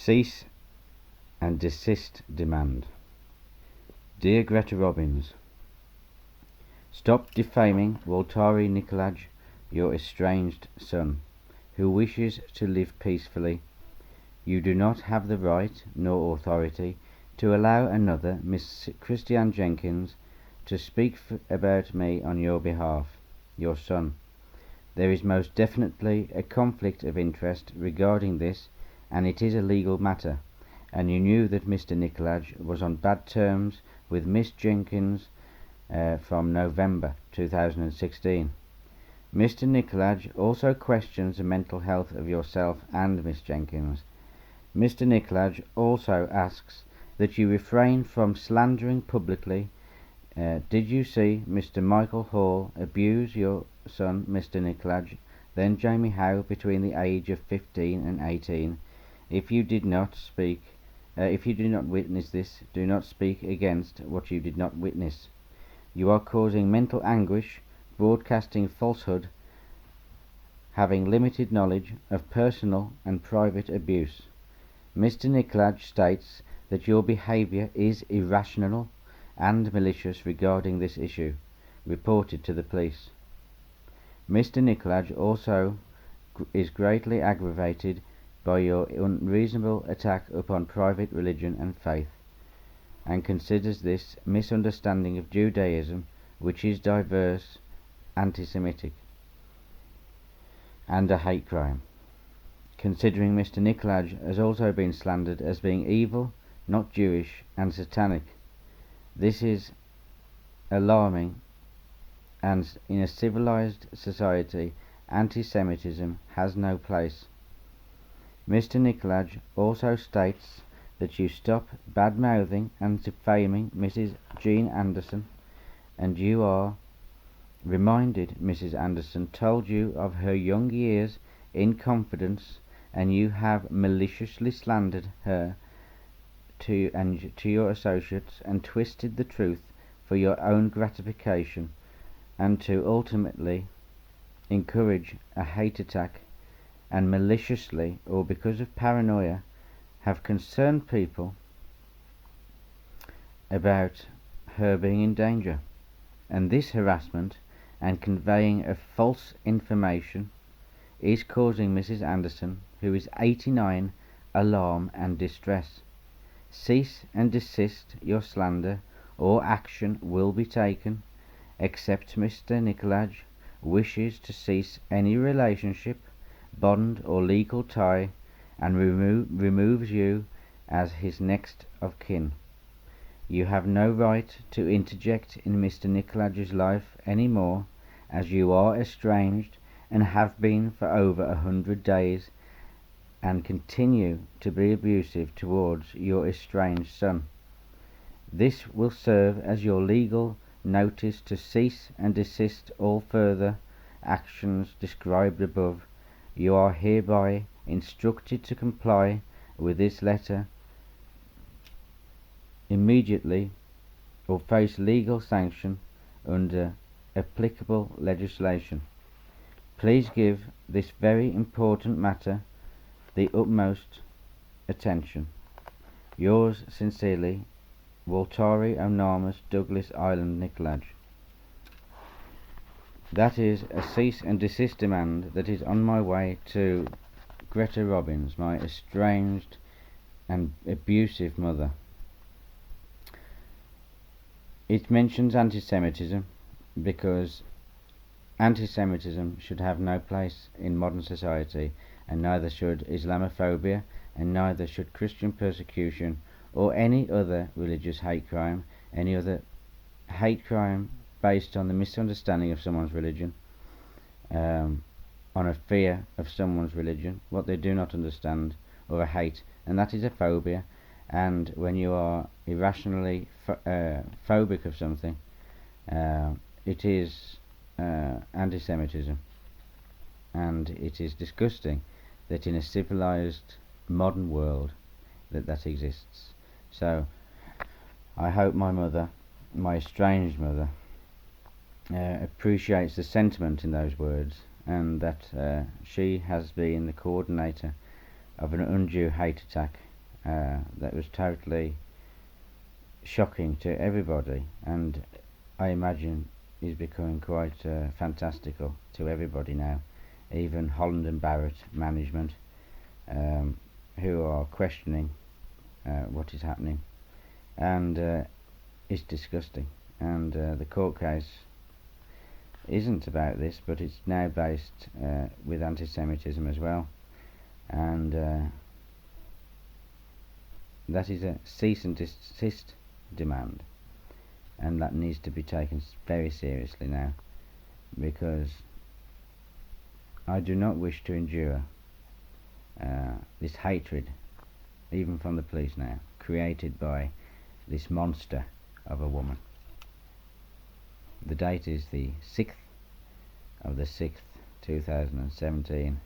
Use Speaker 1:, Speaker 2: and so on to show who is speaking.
Speaker 1: Cease and desist demand. Dear Greta Robbins, stop defaming Waltari Nikolaj, your estranged son, who wishes to live peacefully. You do not have the right nor authority to allow another Miss Christiane Jenkins to speak about me on your behalf, your son. There is most definitely a conflict of interest regarding this, and it is a legal matter, and you knew that Mr. Nikolaj was on bad terms with Miss Jenkins from November 2016. Mr. Nikolaj also questions the mental health of yourself and Miss Jenkins. Mr. Nikolaj also asks that you refrain from slandering publicly. Did you see Mr. Michael Hall abuse your son, Mr. Nikolaj, then Jamie Howe, between the age of 15 and 18? If you did not witness this, do not speak against what you did not witness. You are causing mental anguish, broadcasting falsehood, having limited knowledge of personal and private abuse. Mr. Nikolaj states that your behavior is irrational and malicious regarding this issue, reported to the police. Mr. Nikolaj also is greatly aggravated by your unreasonable attack upon private religion and faith, and considers this misunderstanding of Judaism, which is diverse, anti-Semitic, and a hate crime. Considering Mr. Nikolaj has also been slandered as being evil, not Jewish, and satanic. This is alarming, and in a civilized society, anti-Semitism has no place. Mr. Nikolaj also states that you stop bad-mouthing and defaming Mrs. Jean Anderson, and you are reminded Mrs. Anderson told you of her young years in confidence, and you have maliciously slandered her to your associates and twisted the truth for your own gratification, and to ultimately encourage a hate attack, and maliciously or because of paranoia have concerned people about her being in danger. And this harassment and conveying of false information is causing Mrs. Anderson, who is 89, alarm and distress. Cease and desist your slander, or action will be taken, except Mr. Nikolaj wishes to cease any relationship, bond or legal tie, and removes you as his next of kin. You have no right to interject in Mr. Nikolaj's life any more, as you are estranged and have been for over 100 days, and continue to be abusive towards your estranged son. This will serve as your legal notice to cease and desist all further actions described above. You are hereby instructed to comply with this letter immediately, or face legal sanction under applicable legislation. Please give this very important matter the utmost attention. Yours sincerely, Waltari Onarmus Douglas Island Nikolaj. That is a cease and desist demand that is on my way to Greta Robbins, my estranged and abusive mother. It mentions anti-Semitism because anti-Semitism should have no place in modern society, and neither should Islamophobia, and neither should Christian persecution or any other religious hate crime, any other hate crime based on the misunderstanding of someone's religion, on a fear of someone's religion, what they do not understand, or a hate, and that is a phobia. And when you are irrationally phobic of something, it is anti-Semitism, and it is disgusting that in a civilized modern world that exists. So I hope my mother, my estranged mother, appreciates the sentiment in those words, and that she has been the coordinator of an undue hate attack that was totally shocking to everybody, and I imagine is becoming quite fantastical to everybody now, even Holland and Barrett management, who are questioning what is happening, and it's disgusting. And the court case isn't about this, but it's now based with anti-Semitism as well, and that is a cease and desist demand, and that needs to be taken very seriously now, because I do not wish to endure this hatred, even from the police now, created by this monster of a woman. The date is the 6th of the 6th 2017,